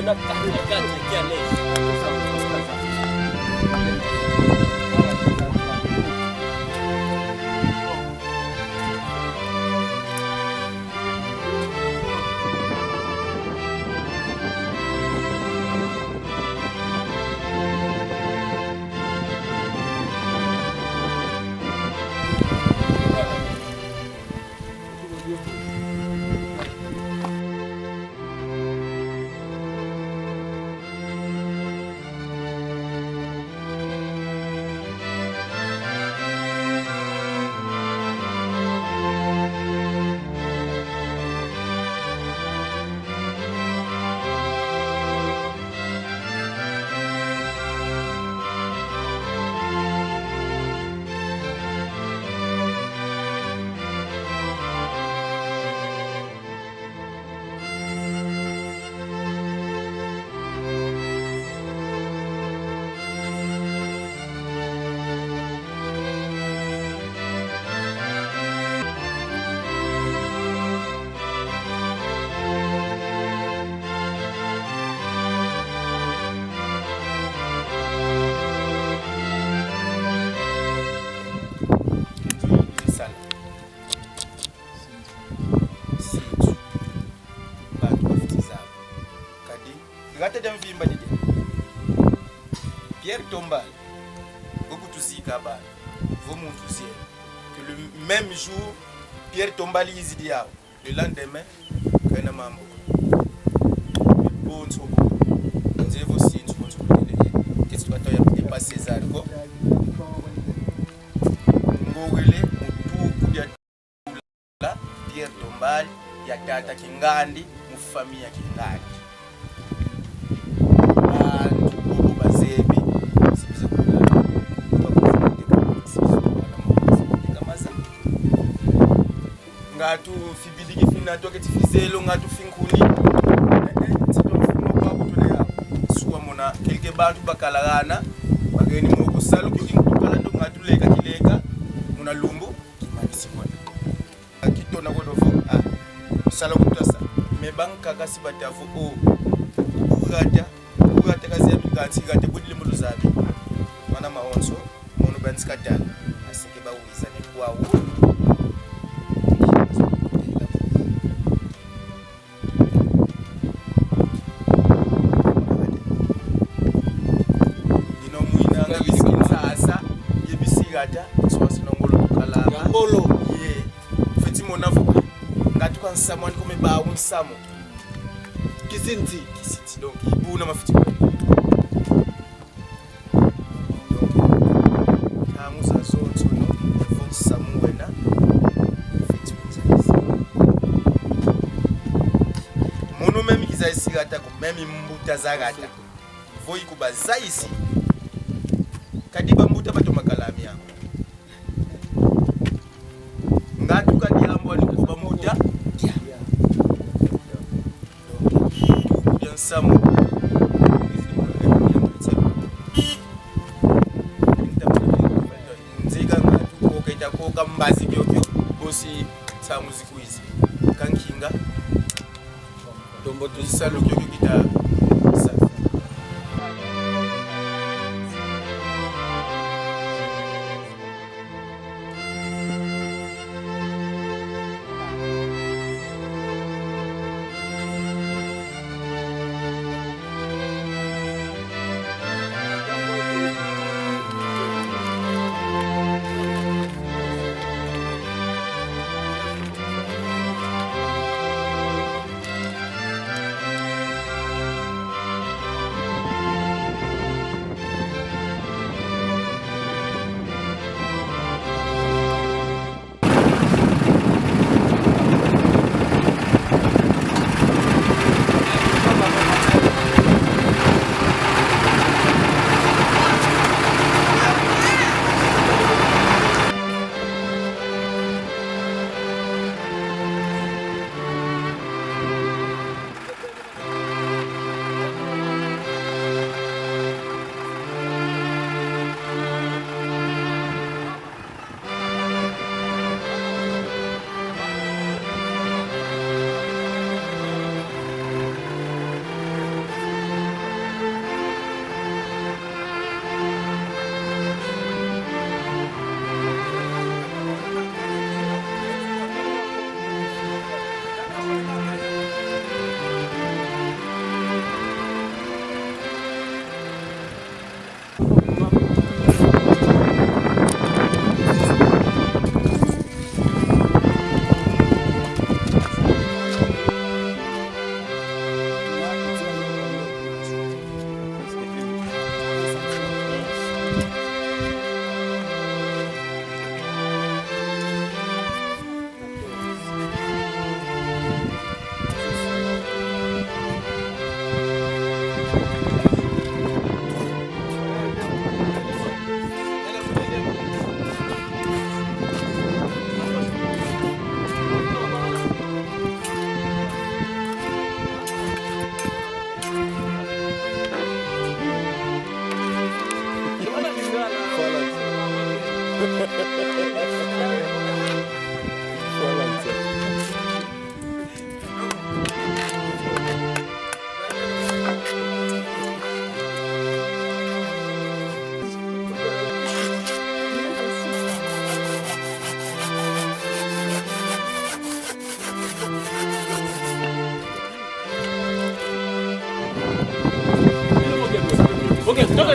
na kati ya leo. Gata de mvimba dide Pierre Tombal beaucoup tuzika ba vos montusier que le même jour Pierre Tombal izidia le lendemain kana mambo bon sobo nze vos signes bon sobo qu'est-ce que tu as pas César ko ngogele mutu ya la Pierre Tombal ya tata Kingandi mu famille ya Kingandi ngatu fibiliki fina toke tifizelo ngatu finkuni tsitomfuno kwa kutolea suwa mona kelke bantu bakalagana bageni moko salu kukala ndo ngatu leka kileka muna lumbu kimanisi kona kitona kodofo sala kutasa mebanka kasi batavu o ugata kazi ya bikansi gate budile mulu zabi mana maonso monu banskatala asike bawiza ne kwawo Someone come ba un samo kizinti donc ibu na mafiti kwa donc kamu za zote no fon samu wena fiti mono memi kizaisi gata ko memi mbuta za gata voi kubazaisi kadiba mbuta bato makalamia ngatu kadiambo ni kuba mbuta Samu nziga ngatu koketa koka mbazi byobyo bosi samu zikuizi kankinga dombo tuzisalo byobyo kita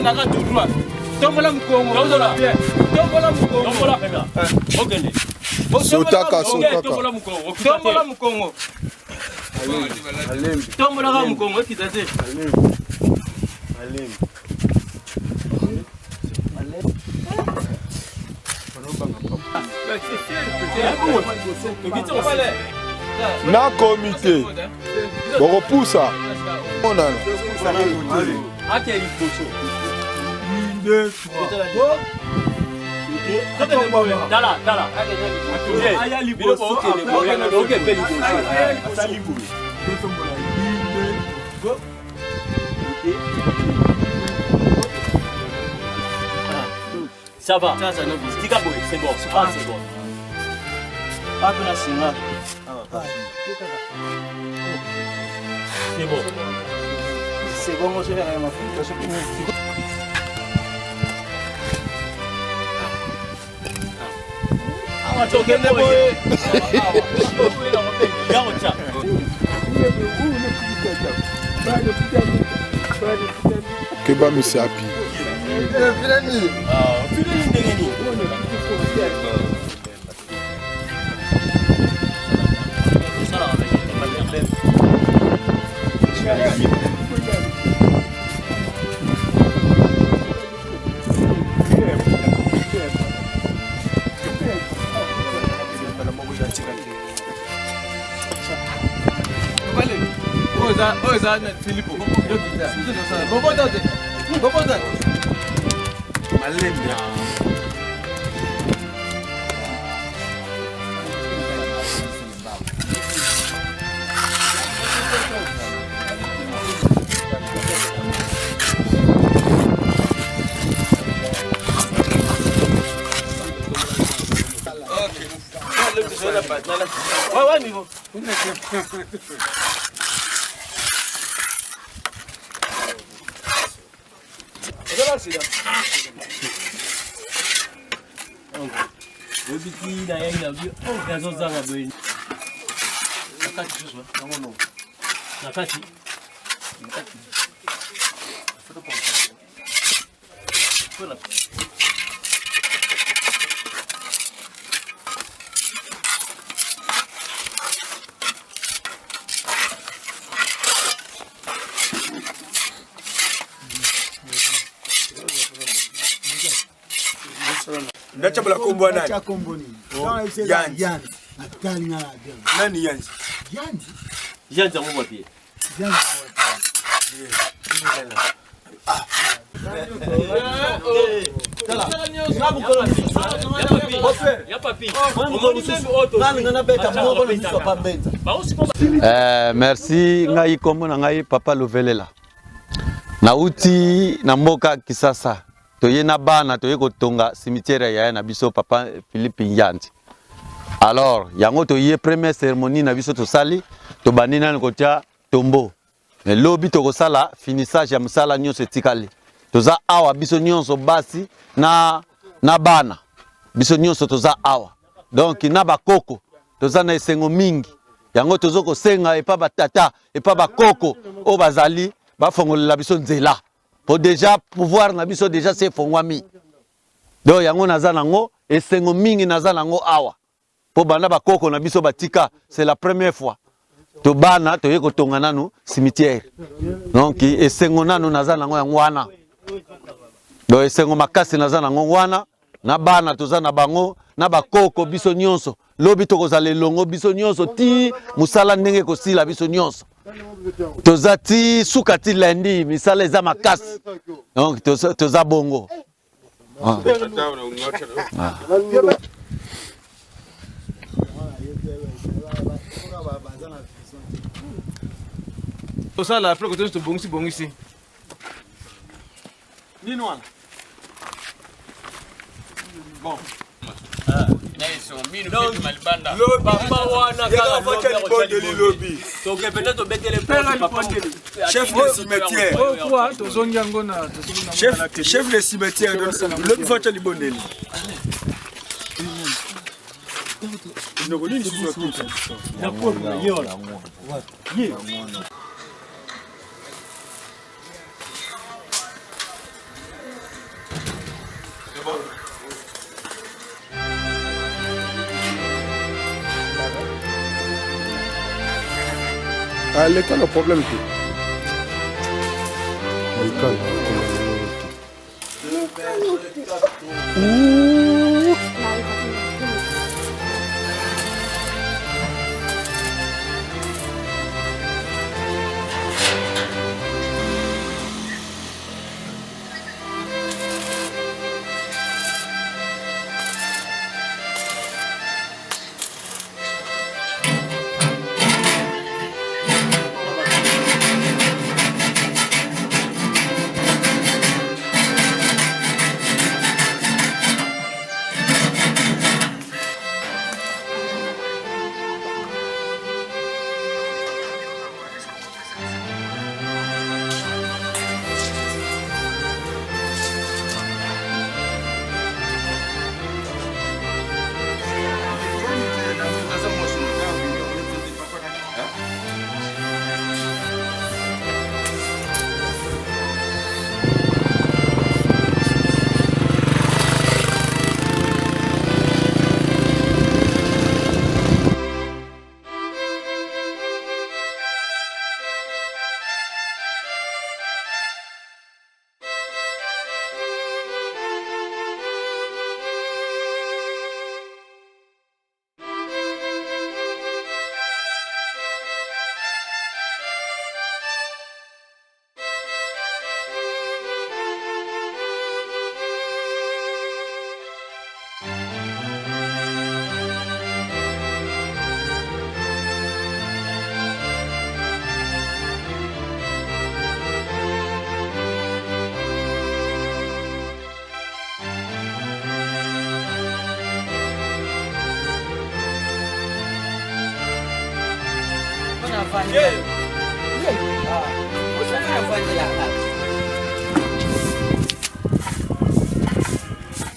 naka tout droit. Tombola Mukongo. Tombola. Tombola Mukongo. Tombola pena. Okende. Sotaka. Tombola Mukongo. Tombola Mukongo. Alembi. Tombola Mukongo ekitaze. Alembi. Na comité. Bon repoussa. On a. Akeli poso. 1 2 3. Dala. Aya liboso. Ok, beli boso. Aya liboso. Ça va. Ça non. C'est bon. C'est bon. Pas de la singa. C'est bon. C'est bon, je vais rien faire. Ah, tu es bon. Que ba mi sapi. Oza na Filipo. Boboda. Malembe. Ouais, niveau. Ndacha bala kombo nani? Ndacha kombo ni. Yanzi. Atali na nani Yanzi? Yanzi ngo wapi? Yanzi. Merci ngai kombo na ngai Papa Luvelela. Nauti na mboka Kisasa. Toye na bana toye kotonga cimetière ya na biso Papa Philippe Nyanzi. Alors, yango toye première cérémonie na biso to sali to banina kotia tombo. Mais lobi to ko sala finissage ya musala nyonso etikali. Toza awa biso nyonso basi na bana. Biso nyonso toza awa. Donc na bakoko toza na esengo mingi. Yango tozo ko senga epa batata epa bakoko o bazali ba fongolela biso nzela. Pour déjà pouvoir na biso déjà c'est fongwami. Donc yango naza nango esengo mingi naza nango awa. Po bana bakoko na biso batika c'est la première fois. To bana to yeko tonga nanu cimetière. Donc esengo nanu naza nango yango wana. Donc esengo makasi naza nango wana na bana toza na bango na bakoko biso nyonso. Lobi to kozale longo biso nyonso ti musala ndenge ko sila biso nyonso. Tozati sukati lundi misala eza makasi. Donc toza bongo. Ça là après que tu bon ici. Ni noir. Bon. Chef de cimetière. Chef de cimetière. L'autre fois tu as libonné. Ah, l'école, le problème, c'est. L'école.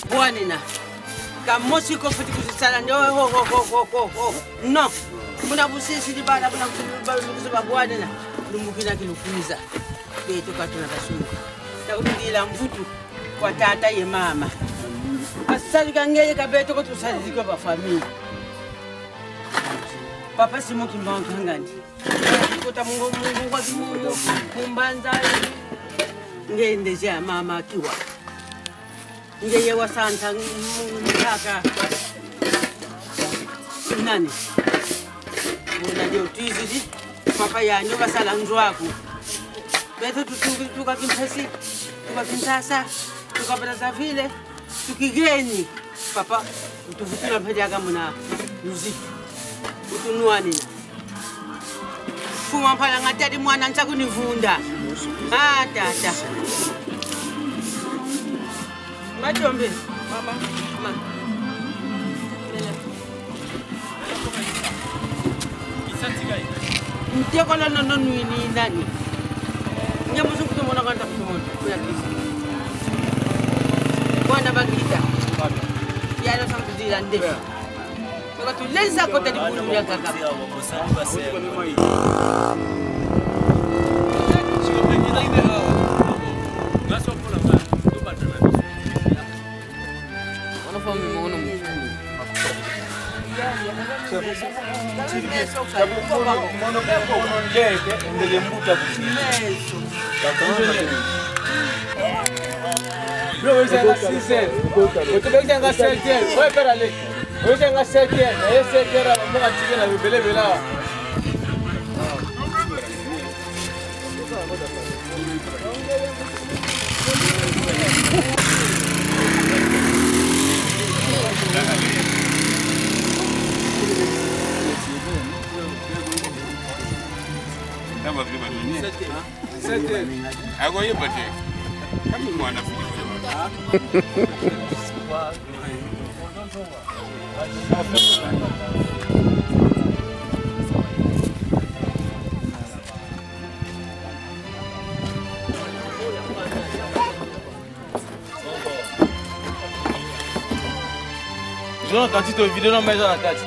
Buanina. Kamosi ko futi kusala ndio ho. No. Muna busisi di bana muna kusaba buanina. Lumukina kilukuza. Beto katuna kasungu. Na ulindila mvutu kwa tata ye mama. Asali kangeye kabeto ko tusali kwa ba family. Papa simo kimbanga ngandi. Kota mungu kwa kimungu kumbanza. Ngende ja mama kiwa. Ngeye wasanta mtaka nani muna ndio tizidi papa yanyo basala njwaku beto tuka kimpesi tuka kintasa tuka baraza vile tukigeni papa utuvutula mpediaga muna muziki utunuani fuma mpala ngatadi mwana ntakunivunda tata Majombe, mama. Mteko la nono ni nani? Nyamusu kutumona kanta kutumona. Kuya kisi. Bwana bagita. Yala samtuzila ndefu. Kwa tulenza kote di bulu ya kaka. João, quand tu te vidéo dans maison la tête.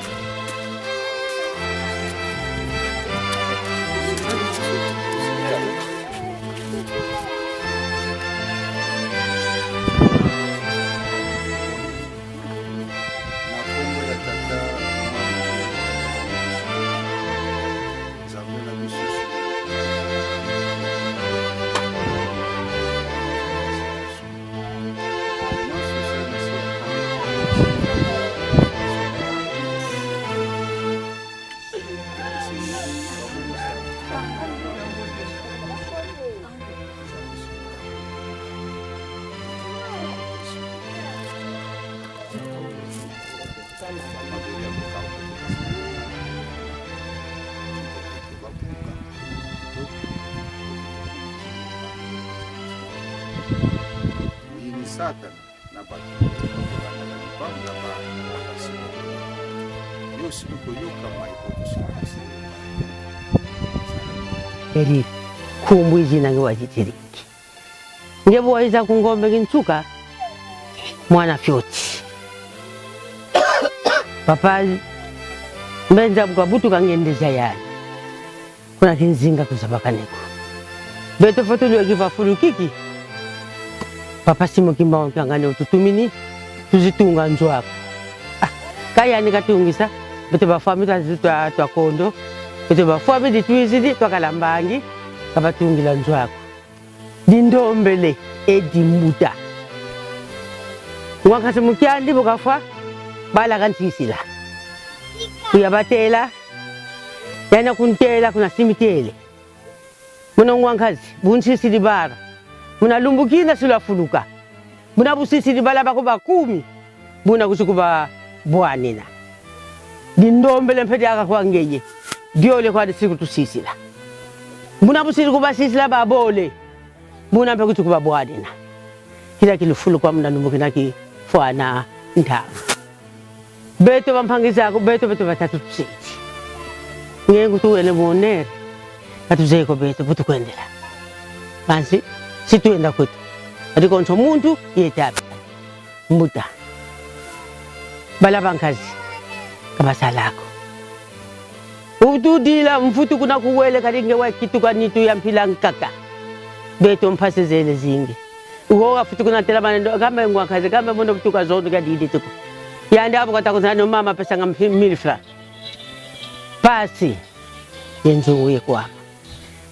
Zamela Bisusu. Satan na batu banga ba yo siku yoka mai kutushikasi eri kumbwizi nange wachitiriki ngebu waiza kungombe kinchuka mwana fyoti papa mbenza bukabutu kangendeza yani kuna kinzinga kuzabakaneko beto fotuliwe kivafuru kiki papa simo kimbao kangane ututumini tuzitunga nzwako kaya nikatungisa beto bafami twa kondo beto bafami ditwizidi twakalambangi kabatungila nzwako dindombele edimuta wakati mukyandi bukafa bala kantisila kuyabatela yana kuntela kuna simitele muna ngwankazi bunsisili bara muna lumbukina sulafuluka muna busisili bala bako bakumi muna kusukuba bwanina dindombele mpedi akakwa ngeye diole kwa disiku tusisila muna busili kuba sisila babole muna mpe kusukuba bwanina kila kilufuluka muna lumbukina ki fwana ntanga beto bampangisa ko beto batatu tusiti ngengu tuwele monere atuzeko beto butukwendela bansi situenda kwetu adikonso muntu yetabi mbuta bala bankazi kabasalako utudila mfutu kuna kuwele kalinge wakituka nitu ya mpila nkaka beto mpasezele zingi uhoga futu kuna tela manendo kama ngwakazi kama mono butuka zondo kadidi tuko yanda hapo katakuzana mama pesa nga 1000 francs pasi yenzo yeko hapa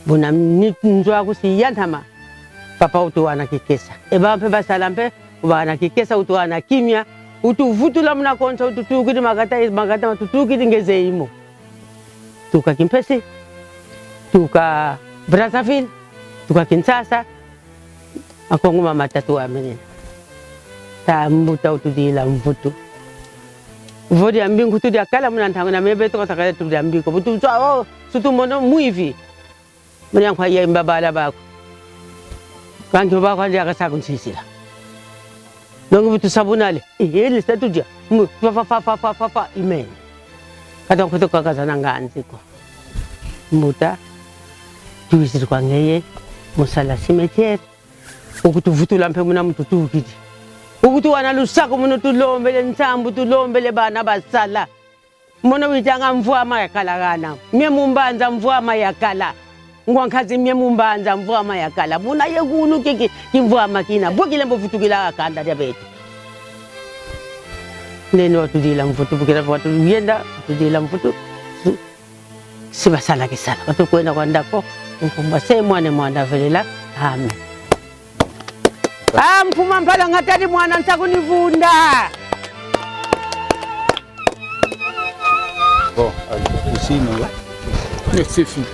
buna nzwa kusiyantama papa utuwana kikesa ebampe basalampe ubana kikesa utuwana kimya utuvutula mna koncha ututukidi magata tutukidi ngezeimo tuka Kimpesi tuka Brazzaville tuka Kinshasa akongo mama tatu amenene tambuta utudila mvutu vodi ambingu tudi akala muna ntango na mebe to takala tudi ambiko butu oh sutu mono muivi muna kwa ya mbabala bako kanjo bako andi akasa kunsisila nongo butu sabunale ele statudia mu fa imene kata kutoka kazana nganziko mbuta tuisiri kwa ngeye musala cimetière ukutuvutula mpe muna mututukidi ukuti wana lusako muno tulombele ntambu tulombele bana basala mono witanga mvua mayakala gana mie mumbanza mvua mayakala ngwankazi mie mumbanza mvua mayakala muna yegunu kiki kimvua makina bukile mbofutukila akanda dia betu neno tudila mfutu bukira watu yenda tudila mfutu sibasala kisala watu kwenda kwa ndako nkumba se mwana velela amen. Mpuma mpala ngatari mwana ntakunivunda. Bon, ici nous là. C'est fini.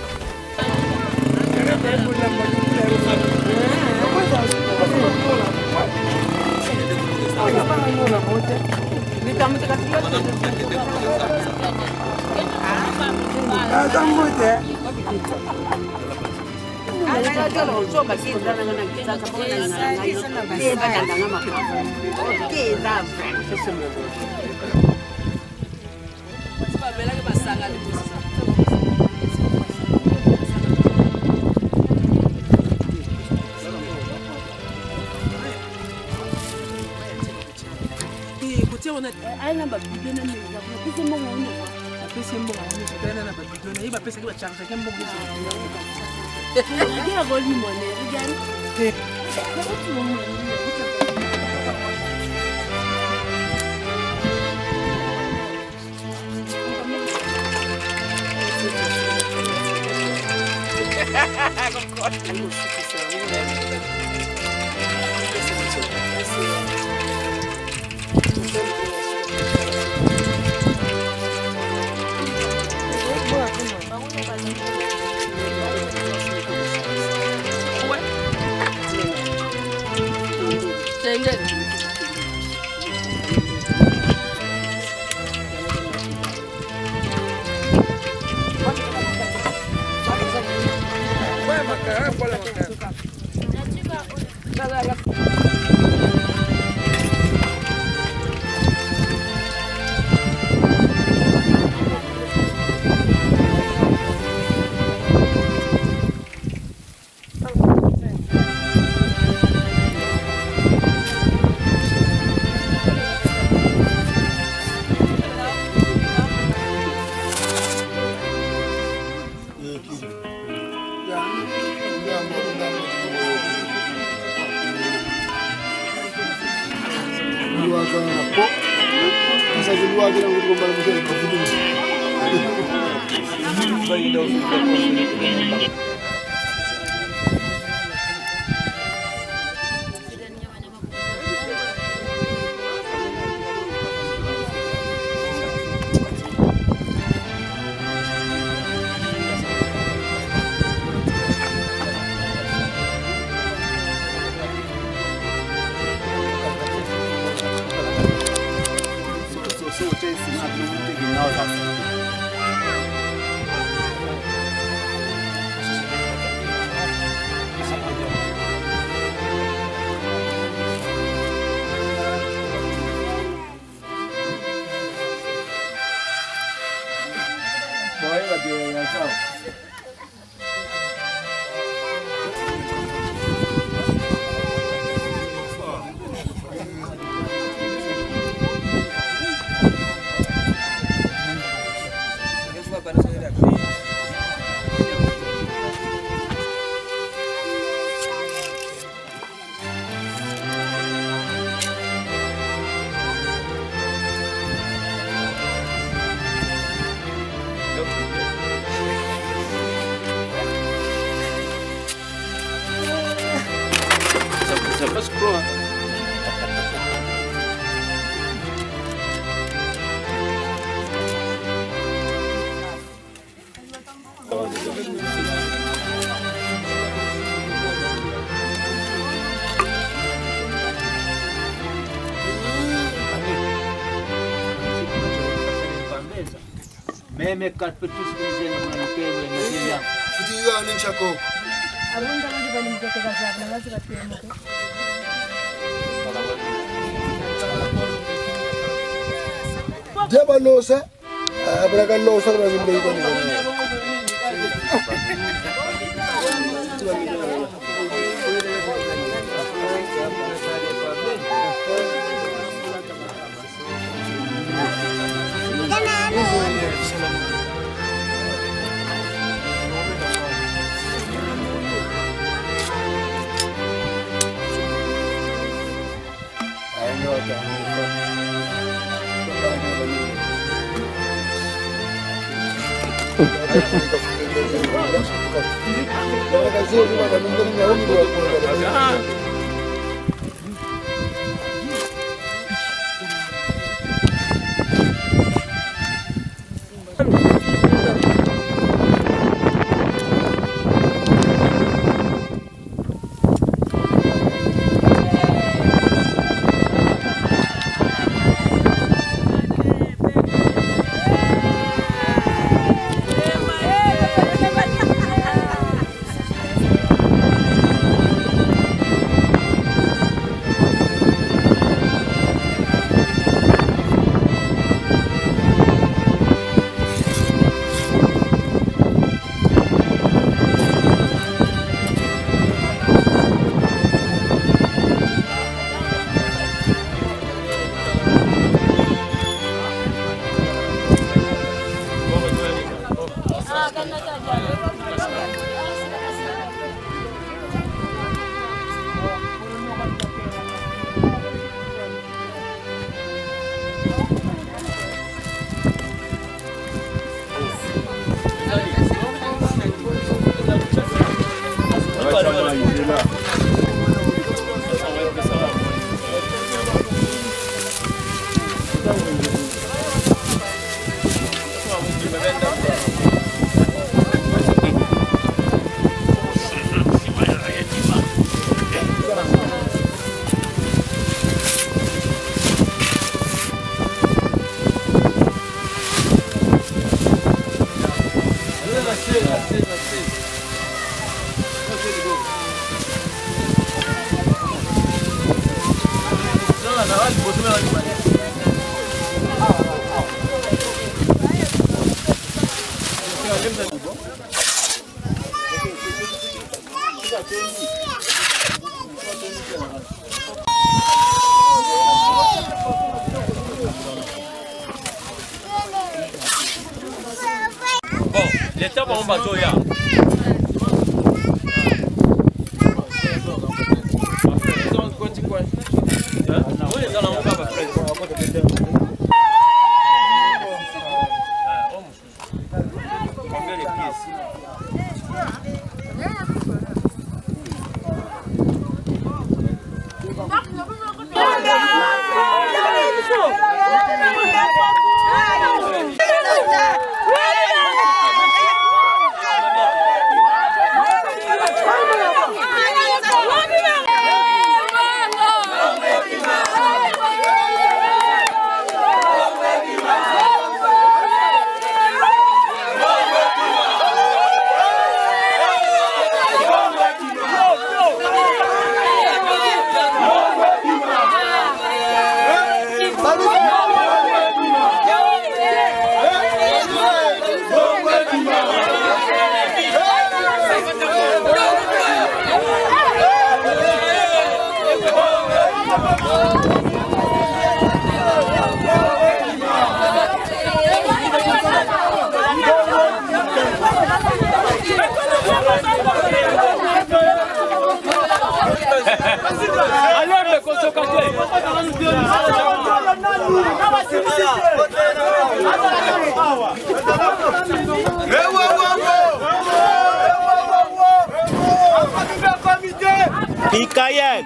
Meme carpetus dizendo una notevole materia. Futiwa ni chako. Arunda mji bali mtoke gaza na lazima tuende. Deba losa. Abra losa na zimbe iko ni. L'État va en bateau, ya. Mikael.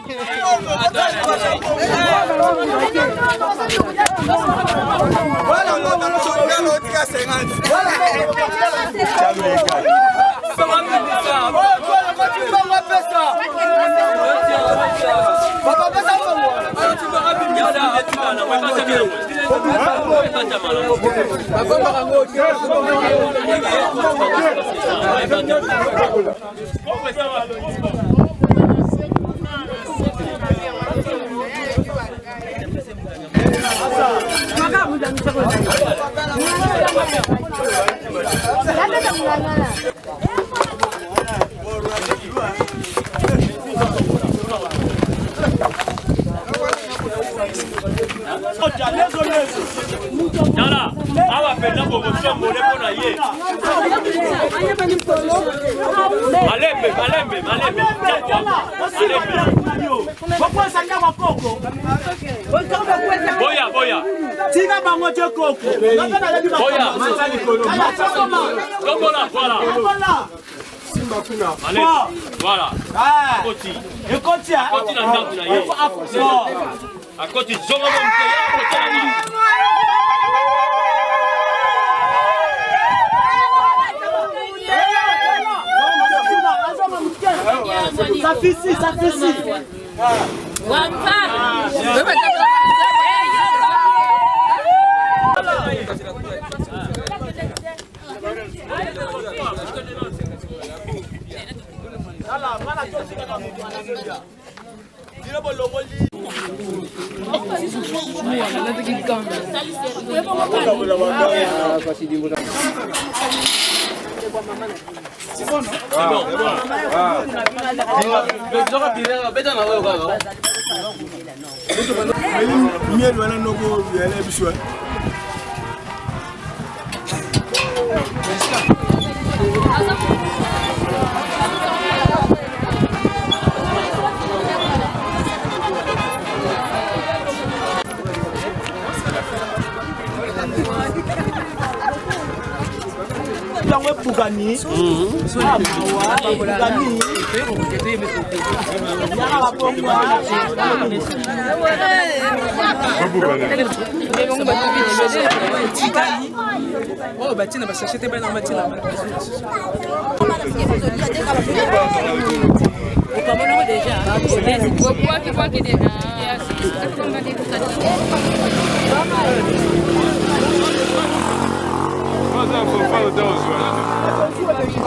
Nala, awa penda bogo chambole pona ye. Malembe. Boya. Tika bango te koko. Boya. Voilà. Simba kuna. Allez. Voilà. Akoti. Ekoti a. Akoti na ndaku na ye. Akoti zonga mo mteya. Ça fait si. Bugani. Oh, batina ba sachete ba na batina. O kamona déjà. Kwa ki déjà. Follow those, right?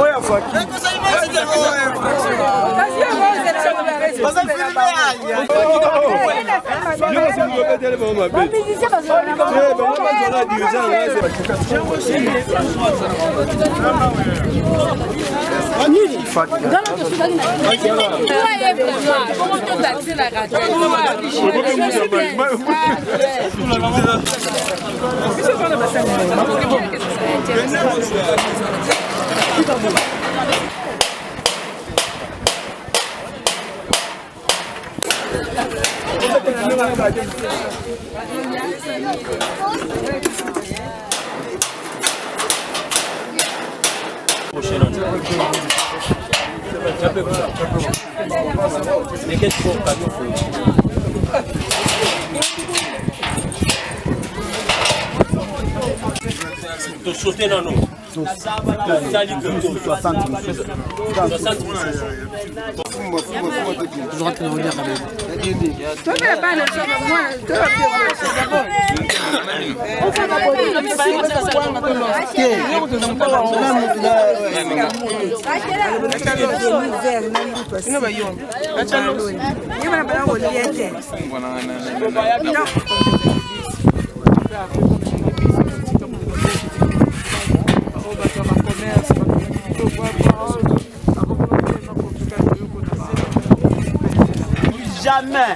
Tu sauter dans nous. 60 Jamais.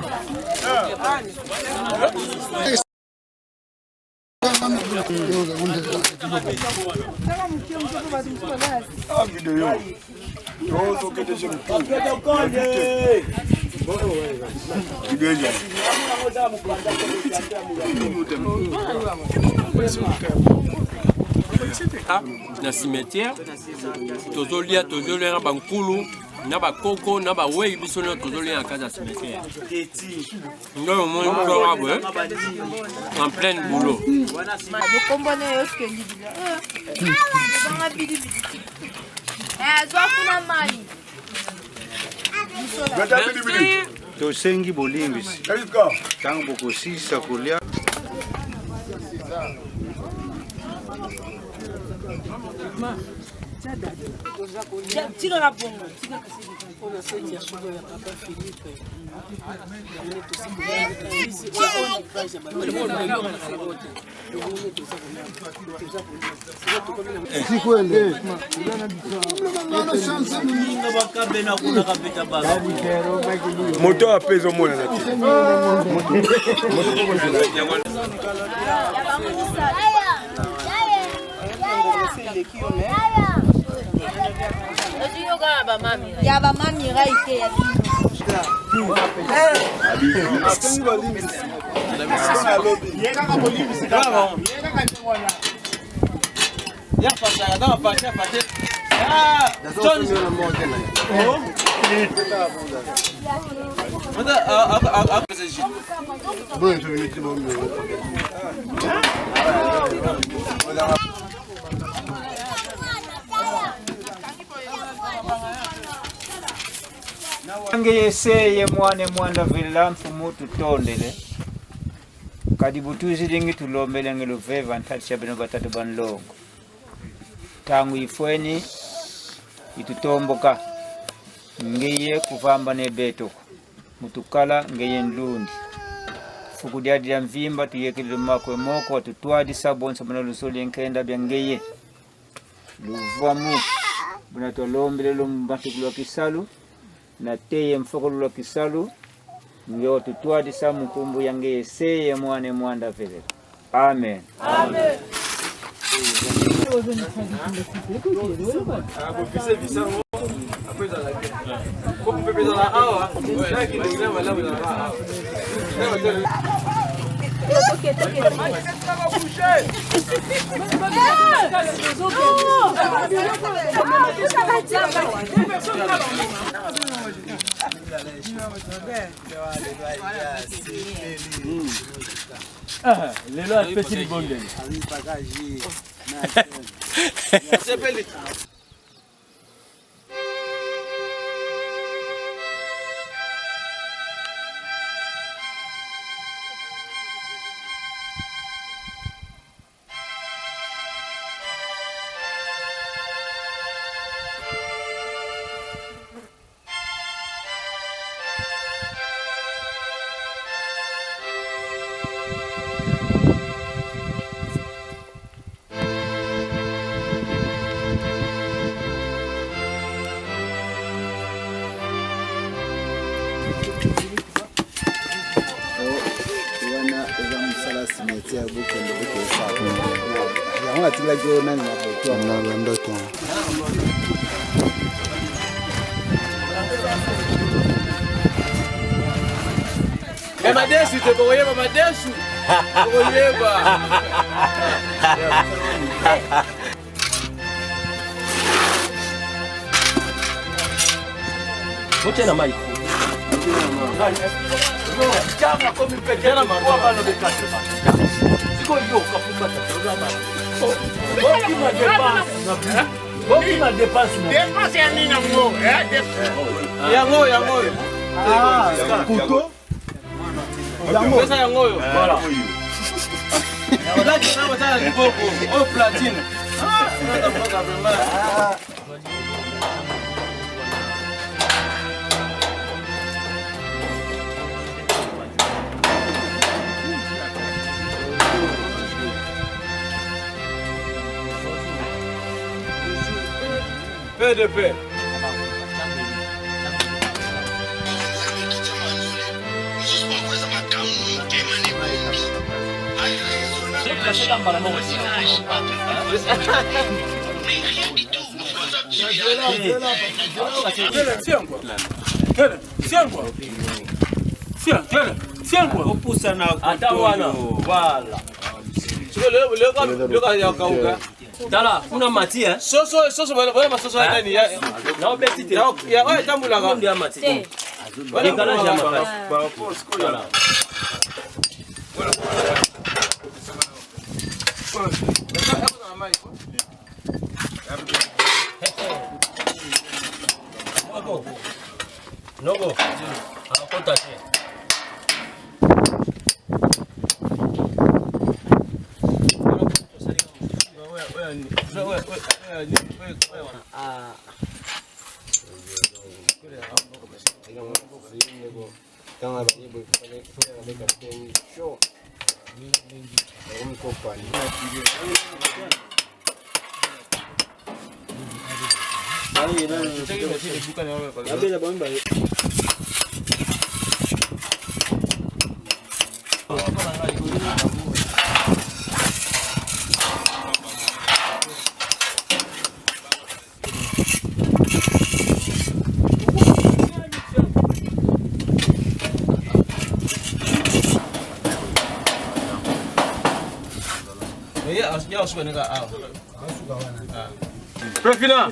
na cimetière tozolia na bankulu na bakoko na bawei biso na tozolia na kati ya cimetière ndio moni florable en plein boulot tosengi bolimbisi ntango bokosisa kolia moto apeza omona na ya bamami raite ya Ange yeseye mwane mwanda vila mfumu tutondele kadi butuzi lingi tulombele ngelo veva ntatisha bino batatu banlongo tangu ifweni itutomboka ngeye kuvamba ne beto mutukala ngeye nlundi fukudiadi ya mvimba tuyekililo makwe moko watutwadi sabonsa bana lusoli nkenda bya ngeye luvamu buna tolombele lumbatikulu wa kisalu na teye mfokolo lwa kisalu ndio tutwadi sa mkumbu yange seye mwane mwanda vile. Amen. Amen. Lelo apesi libondeli. tia buku ndio sawa. Ya ngati la nani hapo na ndoto. Mama Desu te boye Mama Desu. Boyeba. Wote na mai. Chama comme pequena mangua balo de quatre. Siko yo kapumba ta. Boki ma dépense. Boki ma dépense. Dépense ya nini ngo? Yango. Ah, couteau. Yango. Pesa yango yo. Voilà. Là tu vas mettre le boko au platine. Ah, ça va vraiment. PDP. Tala, kuna mati eh? Soso bwana masoso ya nani ya? Na beti te. Ya wewe tambula ga. Ndio mati. Te. Wala kana jama kasi. Ba force ko ya. Nogo. Akota te. Prefina.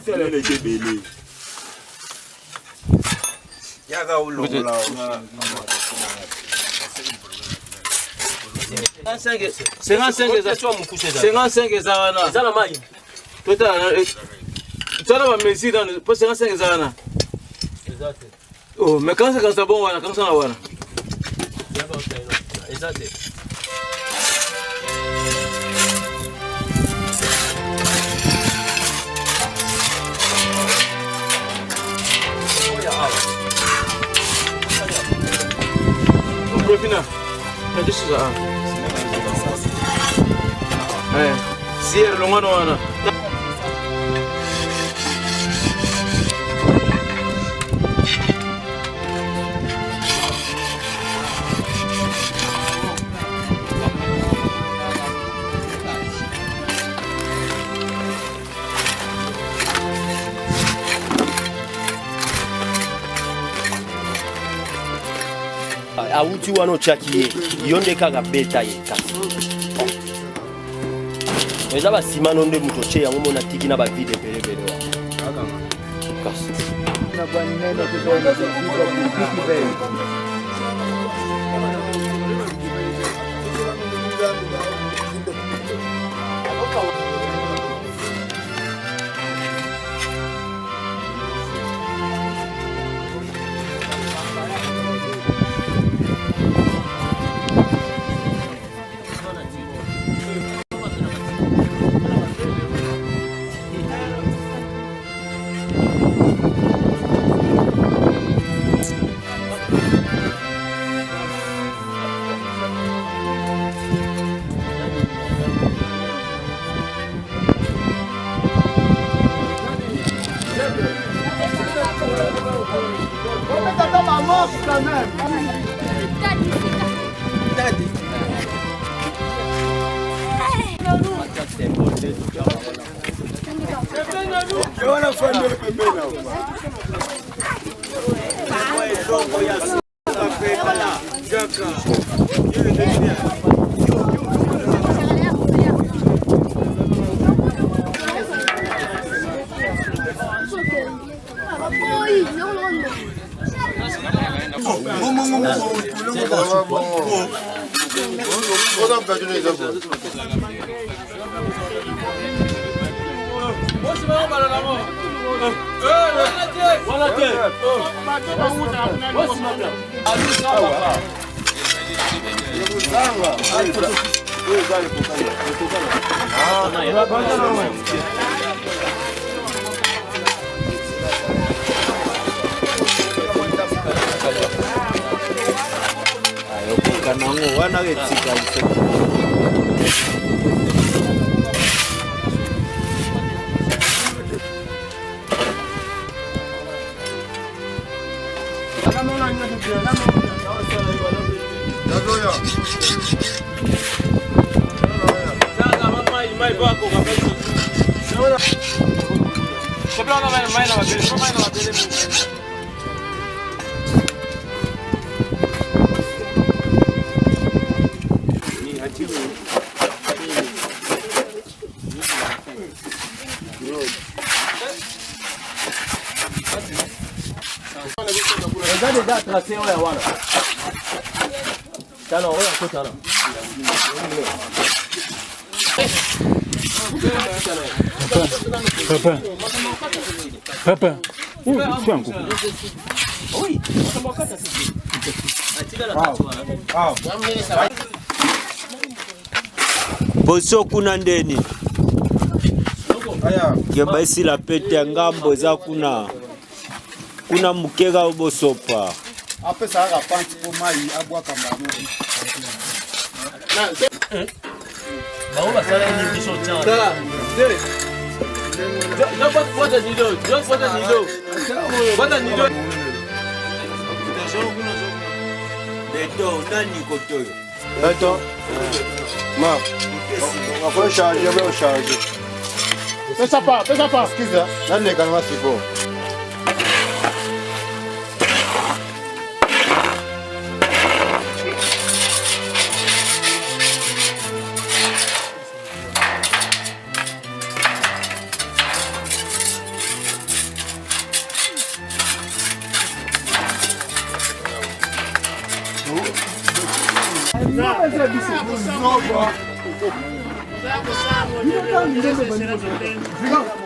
Yaga ulo. 55 za wana. Zana mai. Tota tana ba mesi dans pour 55 za wana. Exact. Oh, mais quand ça bon wana, quand ça wana. Exact. Prefina. This is Sierra Longano wana. Auti wano chakiye yonde kaga beta yeka eza basima nonde mutoche yango mona tiki na ba vide belebele wa kasi na banene kudonda kuziba kudiki bele Papa. Boso kuna ndeni kebaisi la pete ya ngambo za kuna mukega ubosopa apesa aka panti po mai abwa kambano baoba sala ni biso tchana Ma, on va charger, on va charger. Fais ça pas. Excuse-moi, là, les canons, c'est bon.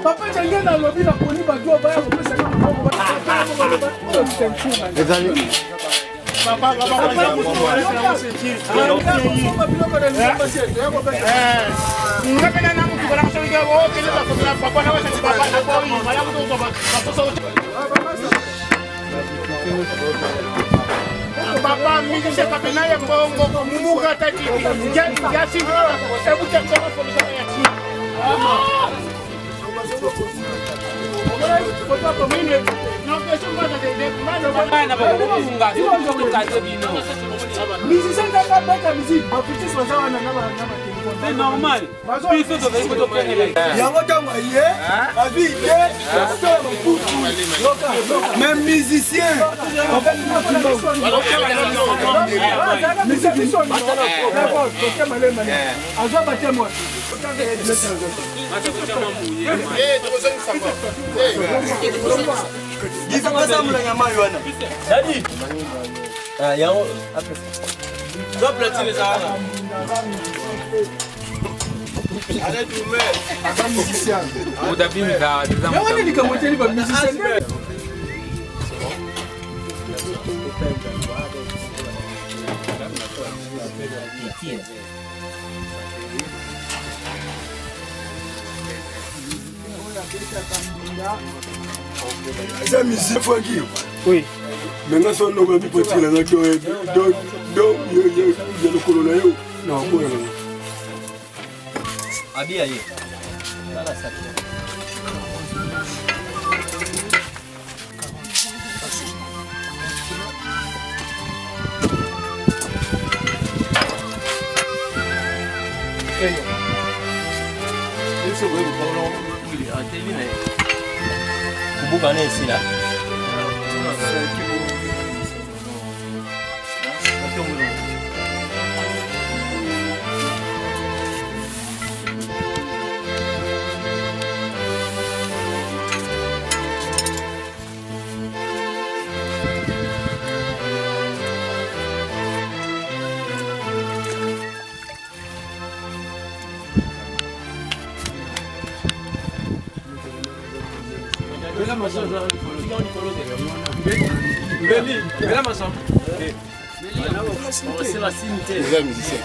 Papa changia na lobi na koni bajua baya kupesa kama Papa, mimi sasa naye mbongo mumuga tati jasi hebu chakula kwa mzee ya chini. C'est normal. Même musicien. Ça musique faut qui? Oui. Maintenant son nom va plus petit là donc il le colonel non quoi là. Abi aye. Kubuka na esila. C'est la cimetière. Les musiciens.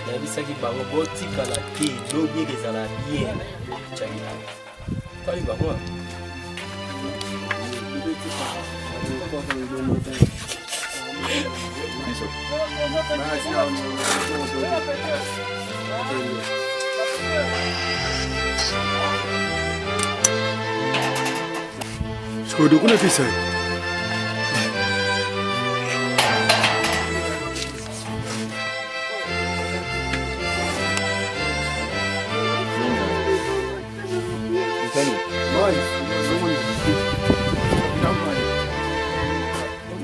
Nabisaki bango botikala te lobi ezala bien. Chakita. Tali bango. Skodo kuna pesa.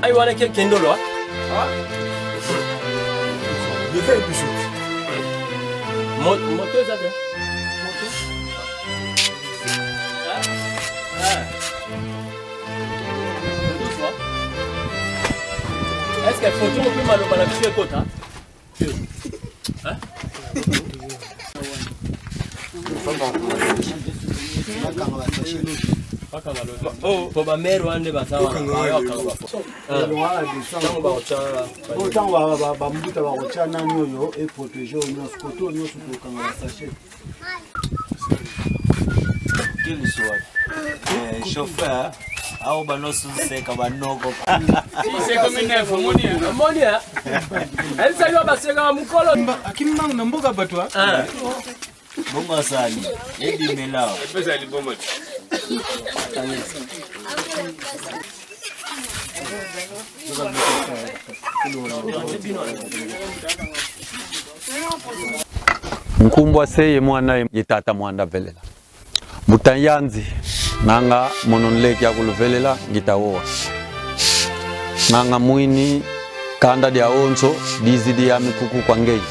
Ai wana kendolo. Le fait plus. Moto zate. Est-ce qu'il faut tout le mal au balachet côté hein? Oh, pour ma mère, on est basé. Quel soit chauffeur, au banos c'est kabanoko. C'est comme une ammonia. Ammonia. Elle s'est eu passer comme un colon. Akimang namboga batwa. Bongo sali. Edi melao. Pesa li bomba. Nkumbwa seye mwana yitata mwanda velela mutanyanzi nanga mononleki yakuluvelela ngitawoa nanga mwini kanda dia onzo dizidi ya mikuku kwa ngei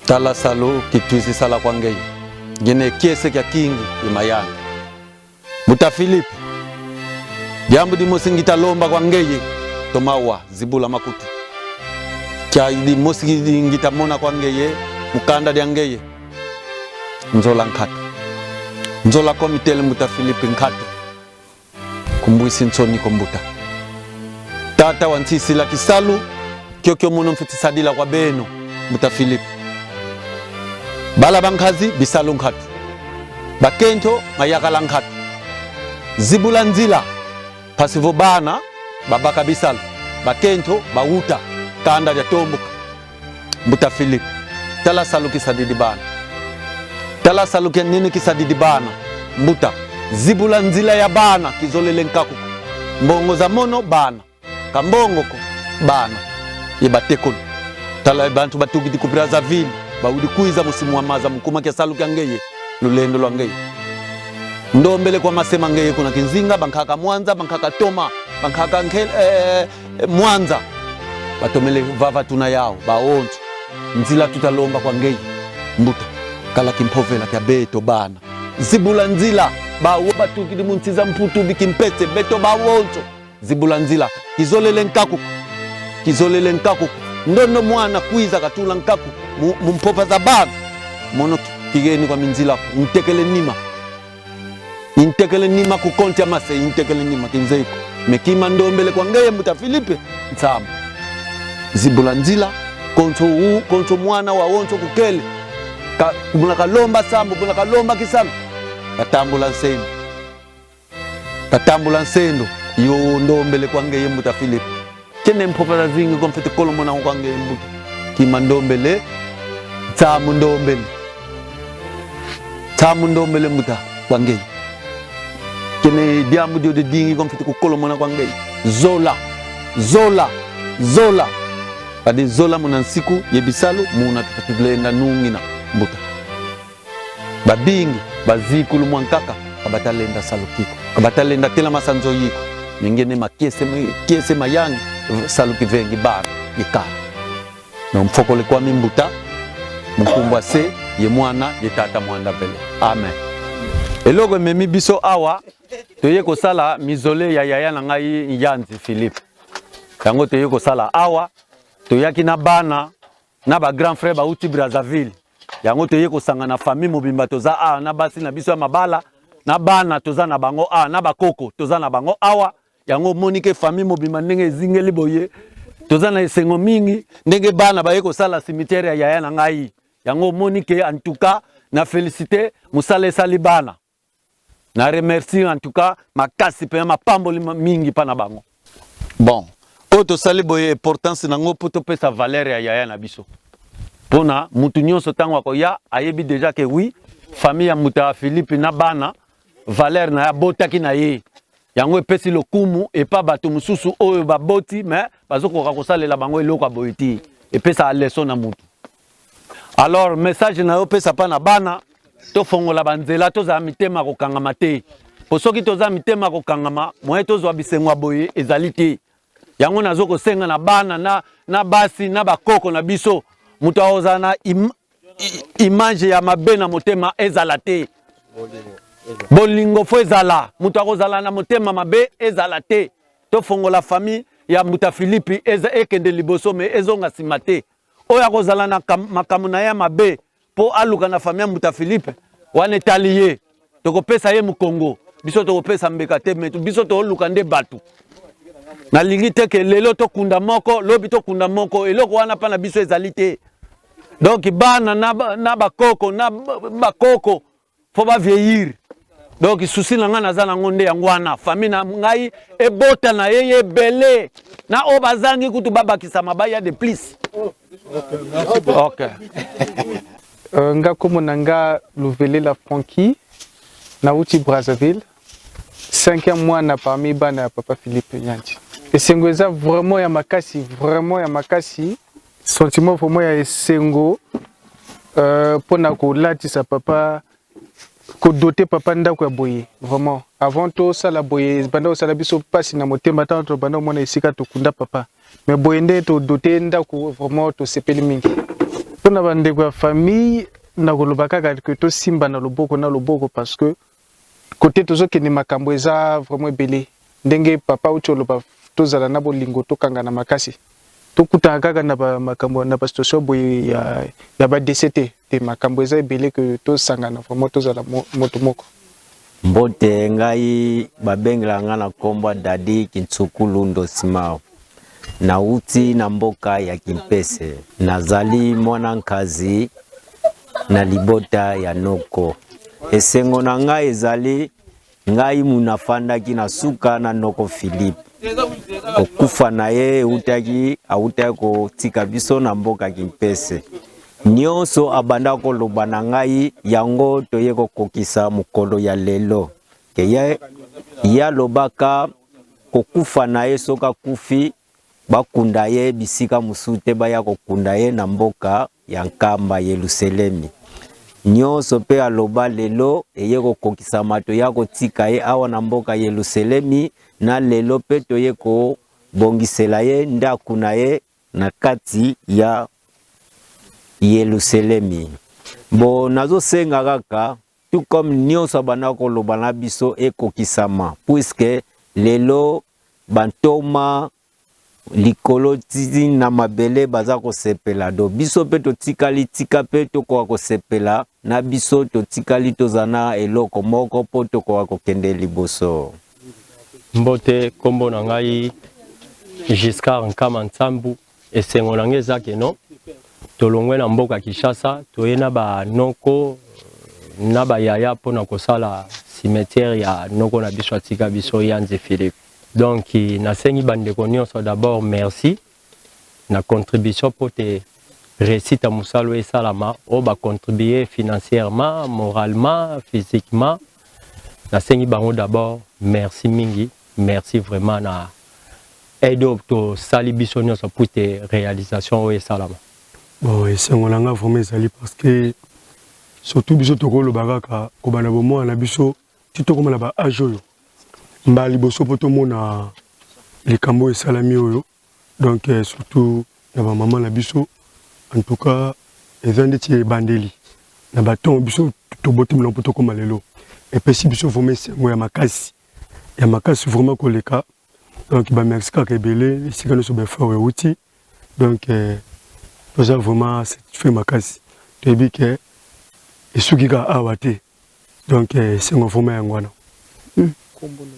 tala salo kitwisi sala kwa ngei gene kiese kya kingi imayani muta Philip jambu di mosingita lomba kwa ngei tomawa zibula makutu kya di mosingita mona kwa ngei mukanda dia ngei nzola nkhato nzola komitele muta Philip nkhato kumbuisi nsoni kombuta tata wansisi la kisalu kyokyo muno mfitisadila kwa beno muta Philip bala bankhazi bisalu nkhato bakento mayakala nkhato zibula nzila pasivo bana babaka bisalu bakento bauta kanda ya tombuka muta Philip tala salu kisadidi bana tala salukia nini kisadidi bana mbuta zibula nzila ya bana kizolele nkaku mbongo za mono bana kambongo ko bana ibatekon tala bantu batugidi ku Brazzaville baudi kuiza musimu wa maza mukuma kia salukia ngeye lulendo lwa ngeye ndombele kwa masema ngeye kuna kinzinga bankaka Mwanza bankaka Toma bankaka Mwanza batomele vava tuna yao baonto nzila tutalomba kwa ngeye mbuta kala kimpovela kya beto bana zibula nzila bawo batukidi muntiza mputu bikimpete beto bawonto zibula nzila kizolele nkaku ndono mwana kuiza katula nkaku mumpova za bana mono kigeni kwa minzila intekele nima kukonti amase intekele nima kinzeiko mekima ndombele kwa ngeye muta Philipe nsama zibula nzila konto mwana wa wonto kukele buna kalomba sambo buna kalomba kisama katambula nsendo yo ndombele kwa ngeye muta Philip kene mpopala zingi kwa mfete kolomo na kwa ngeye muta kima ndombele tamu ndombele muta kwa ngeye kene diamu dio de dingi kom fiti ko kolomona kwa ngei zola zola zola padi zola muna siku yebisalu muna tukatilenda nungina mbuta babingi bazikulu mwankaka kabatalenda salukiko kabatalenda tela masanzo yiko mingene makiese mayangi saluki vengi bana ikara na mfokole kwa mimbuta mkumbwa se ye mwana ye tata mwanda pele amen eloko memi biso awa toye kosala mizole ya yaya na ngai Yanzi Philippe yango toye kosala awa toyaki na bana na ba grand frère ba uti Brazzaville yango toye kosanga na famille mobimba toza a na basi na biso ya mabala na bana toza na bango a na bakoko toza na bango awa yango monike famille mobimba ndenge zingeli boye toza na esengo mingi ndenge bana baye kosala cimetière ya yaya na ngai yango monike en tout cas na féliciter musale salibana na remercie en tout cas makasi pe mapamboli mingi pa na bango bon oto sali boye importance nango poto pesa valeur ya yaya na biso pona mutu nyonso tango akoya ayebi déjà que oui famille ya muta Philippe na bana valeur na ya botaki na ye yango epesi lokumu epa bato mususu oyo baboti mais bazokoka kosalela bango eloko aboyiti epesa leçon na mutu alors message na yo pesa pa na bana to fongola banzela to za mitema ko kangama te posoki to za mitema ko kangama moye to zo bisengwa boye ezali te yango nazoko senga na bana na basi na bakoko na biso mutu aoza na image ya mabe na motema ezala te bolingo fo ezala mutu akozala na motema mabe ezala te to fongola famille ya muta Philippe ekende liboso me ezonga sima te oya kozala na makamu na ya mabe po aluka na famille muta Philippe wane taliye tokopesa ye mukongo biso tokopesa mbeka te metu biso toluka nde batu na lingi te ke lelo to kunda moko lobi to kunda moko eloko wana pa na biso ezali te donc bana na bakoko na bakoko fo ba vieillir donc souci na nga naza na ngonde yango wana famille na ngai ebota na ye ebele na o bazangi kutu babakisa mabaya de plus okay. Nga komo nanga Louvele la Frankie na uti Brazzaville 5e mois na parmi bana papa Philippe Nyanti et sengweza vraiment ya makasi sentiment vraiment ya esengo pona ko latisa papa ko doter papa ndako ya boye vraiment avant to sala boye banda ko sala biso pasi na motema tanto banda mona esika to kunda papa mais boye nde to doter ndako vraiment to sepeli mingi pona bande kwa famille na kolobaka ka to simba na loboko parce que côté tozo ke ni makambo eza vraiment belé ndenge papa ucholoba tozala na bolingo to kanga na makasi to kuta kaka na makambo na situation boye ya ba DCT te makambo eza belé que to sangana vraiment tozala moto moko mbote ngai babengela nga na komba dadi Kintsukulu ndo simao na uti na mboka ya Kimpese nazali mwana nkazi na libota ya Noko esengo na ngai ezali ngai munafandaki na suka na Noko Philippe okufa na ye utaki kotika biso na mboka Kimpese nyonso abanda koloba na ngai yango toye kokokisa mukolo ya lelo ke ya lobaka kokufa na ye soka kufi bakunda ye bisika musute baya kokunda ye na mboka ya nkamba Yerusalemi nyonso pe aloba lelo eye kokokisa mato ya kotika ye awa na mboka Yerusalemi na lelo pe toye ko bongisela ye ndaku na ye na kati ya Yerusalemi bo nazo senga kaka tout comme nyonso bana koloba na biso ekokisama puisque lelo bantoma likolo titi na mabele baza kosepela do biso pe totikali tika pe tokoka kosepela na biso totikali tozana eloko moko po tokoka kokende liboso mbote kombo na ngai Giscard Nkama Nsambu esengo na ngai zake no tolongwe na mboka Kinshasa toye na ba Noko na ba yaya pona kosala cimetière ya Noko na biso atika biso Yanzi Philippe. Donc nasengi bandeko nyonso d'abord merci na contribution pour te réussite musalo et salama o ba contribuer financièrement, moralement, physiquement. Nasengi bango d'abord merci mingi, merci vraiment na aido to sali bisonyo sa pour tes réalisations et salama. Bon, et c'est on a vraiment sali parce que surtout biso to ko lo bagaka ko bana bo mo na biso ti to ko na ba ajoyo. Mbali boso poto mona likambo et salami oyo. Donc surtout na ba maman na biso en tout cas ezande ti bandeli. Na ba ton biso to botim na poto ko malelo. Et puis si biso vraiment c'est moi ya makasi. Ya makasi vraiment ko leka. Donc ba merci ka kebele ici que nous sommes fort outil. Donc nous avons vraiment fait makasi. Tu dis que et ce qui a awate. Donc c'est un vraiment ngwana.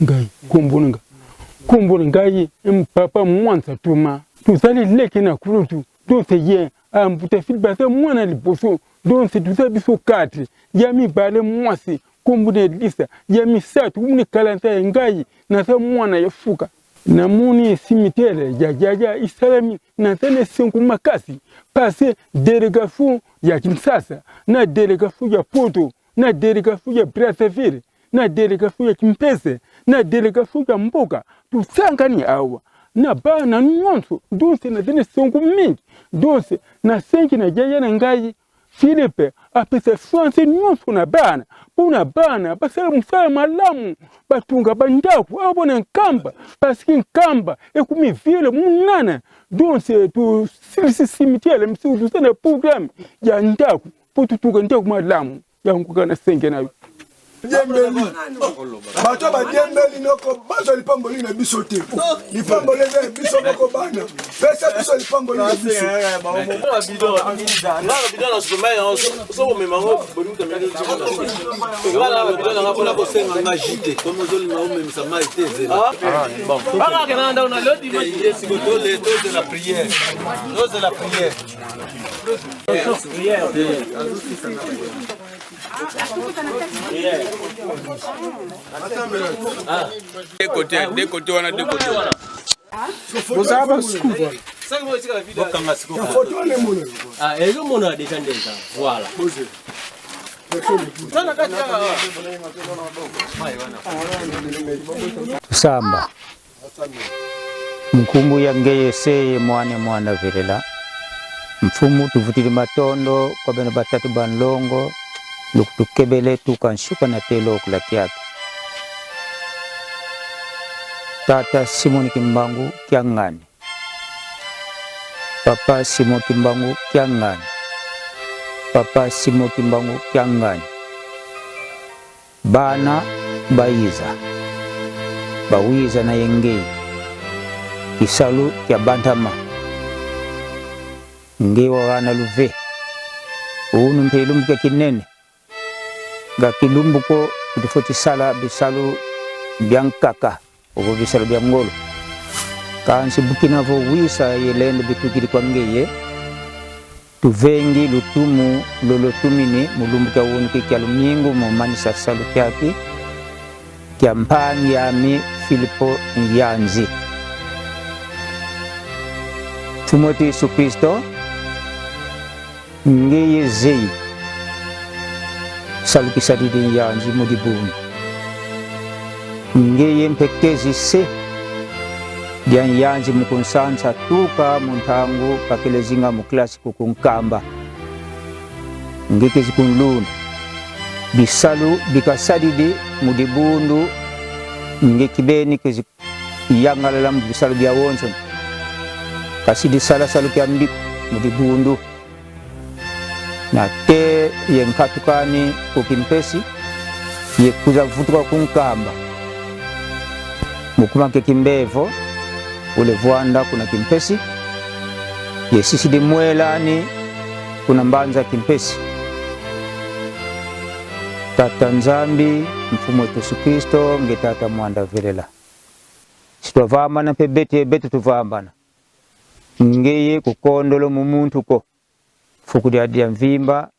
Ngai kumbuni ngai papa mwanza tuma tuzali leki na kurutu donc ye ambuta feedback mwana liboso donc c'est tout ça biso 4 yami bale mwasi kumbune lisa yami satu kumuni kalanta ngai na sa mwana yafuka na muni cimetière ya isalami na tane 5 makasi passé délégation ya Kinshasa na délégation ya Poto na délégation ya Brazzaville na délégation ya Kimpese na délégation ya Mboka tusangani awa na bana nyonso donc na tene 5 mingi donc na 5 na jaya na ngai Philippe apesa France nyonso na bana pona bana basala musala malamu batunga bandaku abona nkamba parce que nkamba ekumi vile munana donc c'est tout cimetière msu tout ça programme ya ndaku pour tutunga ndaku malamu ya ngukana senge nayo Dembeli. Bato ba dembeli noko bazo lipamboli na biso te. Lipamboli na biso noko bana. Pesa biso lipamboli na biso. Na bidon na sommeil so ko memango bonu tameli nziko. Ngala bidon na ngapona ko senga ngajite. Comme zoli na ume misama iteze. Bon. Banga ke na ndona le dimanche siko to le to de la prière. To de la prière. Prière. Des côtés, on a deux côtés. Vous avez un scoop. Ah, et le monde a déjà voilà. Samba mkumbu yangeye seye mwane mwana vilela mfumu tuvutile matondo kwa bena batatu banlongo lukutukebele tukanshuka na telo kula kiatu tata Simon Kimbangu Kiangani papa Simon Kimbangu Kiangani papa Simon Kimbangu Kiangani bana bawiza na yengei kisalu kya bantama ngewa wana luve unu mpelumbuka kinene ga kilumbuko kutufoti sala bisalu biankaka obo bisalu biangolo kansi bukina vo wisa yelendo bitukiri kwa ngeye tuvengi lutumu lolotumini mulumbuka wonke kya lumingu mumanisa salu kyaki kya mpangi yami Filipo Nyanzi Tumoti Yesu Kristo ngeye zei salu kisaridi Nyanzi mudibuni ngeye mpekezi se dia Nyanzi mukunsansa tuka muntangu pakelezinga muklasi kukunkamba ngekezi kunluna bisalu bikasadidi mudibundu ngekibeni kezi yangalala bisalu bya wonso kasidi sala salu kya mbi mudibundu na te yenkatukani kukimpesi yekuza vutuka kunkamba mukumanke kimbevo ule vuanda kuna kimpesi yesisi di mwelani kuna mbanza kimpesi tata nzambi mfumu wetu Yesu Kristo ngetata mwanda vilela situavambana pe bete tuvambana ngeye kukondolo mumuntu ko fukudi adia mvimba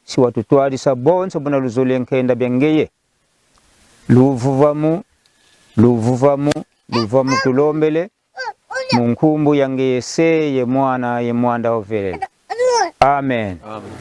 si watutwali sabonso bona luzole nkenda byangeye luvuvamu tulombele munkumbu yangeye seye mwana ye mwanda ovelela amen, amen.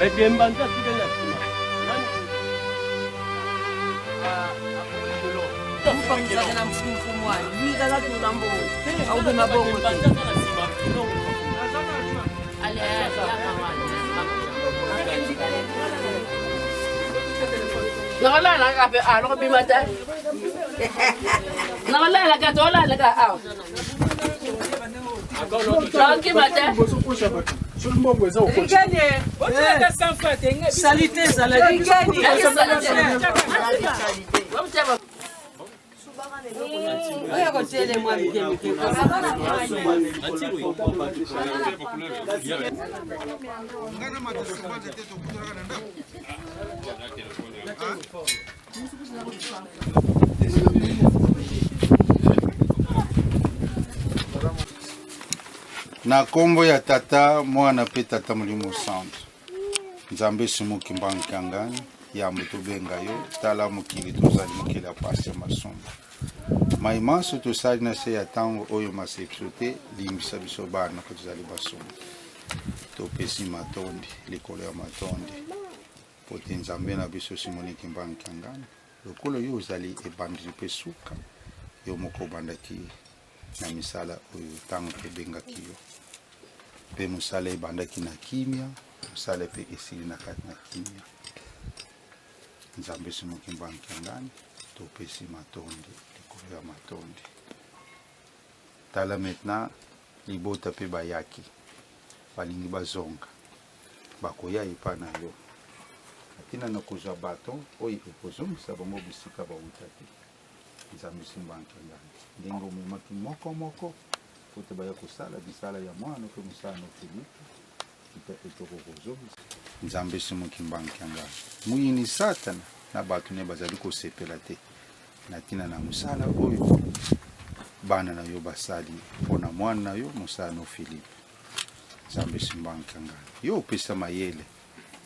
Mediembanda sudah lah. Nakalala ka pe ano ko bimata. Nakalala ka to la ka aw. Tranqui mata. Salité, salade. Na kombo ya tata mwana pe tata mulimo centre nzambe simuki mbankangani ya mutu benga yo tala mukili tozali mukili ya pasi ya masombo maimanso tosali na se ya tango oyo masepso te limbisa biso bana ko tozali basombo topesi matondi likolo ya matondi po te nzambe na biso simoniki mbankangani lokolo yo ozali ebandeli mpe suka yo moko obandaki na misala oyo tango ebengaki yo pe mosala ebandaki na kimia mosala pe esili na kati na kimia nzambe simoki mbankangani topesi matondi likolo ya matondi tala maintenant libota pe bayaki balingi bazonga bakoya epa na yo atina na kozwa baton oyo ekozongisa bango bisika bauta te nzambe simbankangani ndenge omemaki moko pote baya kosala bisala ya mwana pe mosala na Filipe kita etoko kozongisa nzambe simoki mbankangani muyini satana na bato ne bazali kosepela te na tina na mosala oyo bana na yo basali mpona mwana na yo mosala na Filipe nzambe simbankangani yo opesa mayele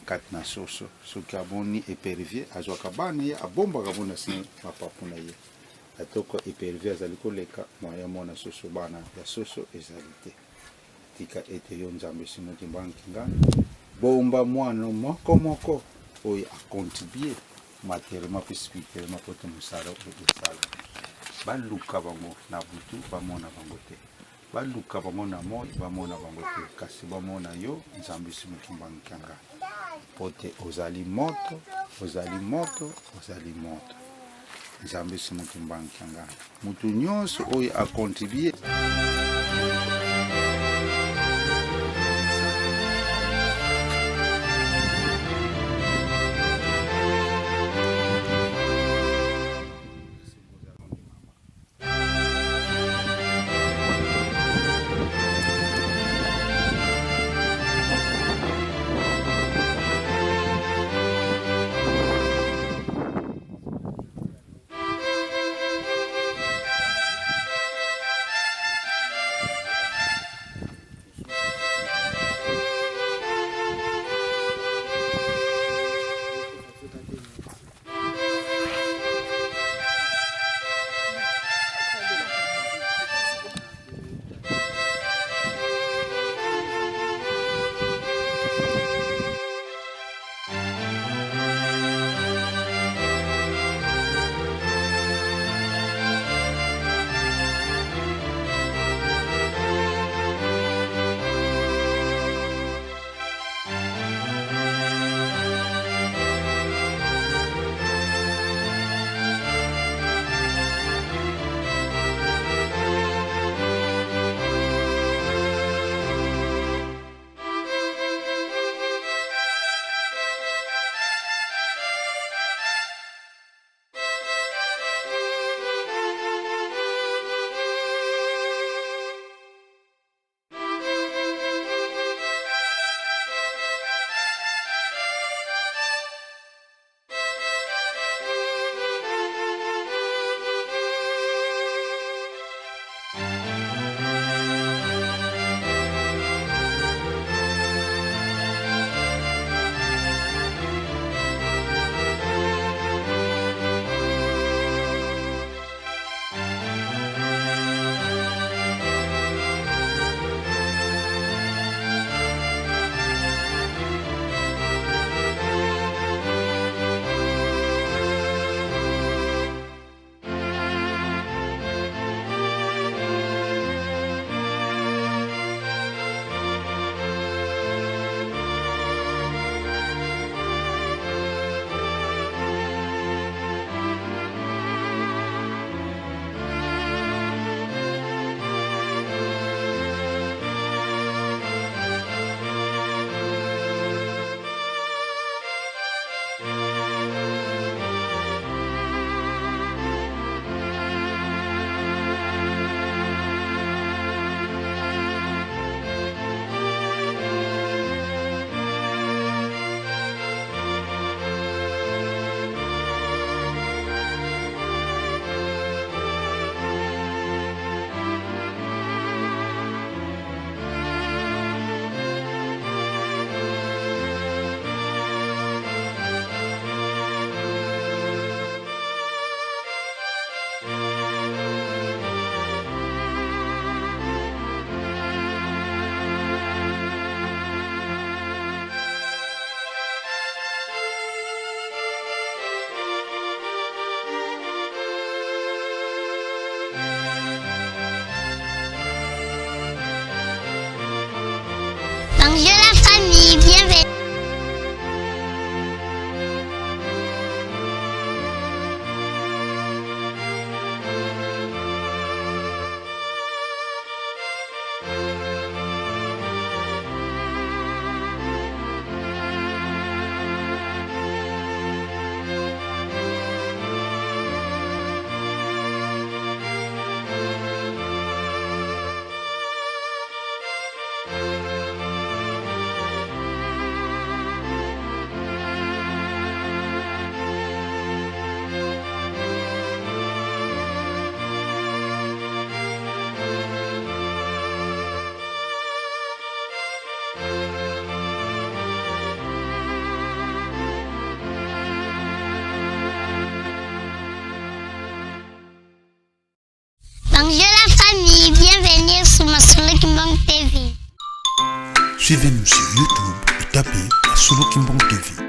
kati na soso soki aboni epervier azwaka bana ye abombaka mpo na se mapapu na ye atoko epervier azali koleka moya mona soso bana ya soso ezali te tika ete yo nzambe simoki mbankangani bomba mwana moko oyo akontribue matériellement mpe spirituellement po te mosala oyo esala baluka bango na butu bamona bango te baluka bango na moi bamona bango te kasi bamona yo nzambe simoki mbankangani po te ozali moto nzambe simoki mbankangani mutu nyonso oyo akontribue Suivez-nous sur YouTube et tapez Masolo Kimbong TV.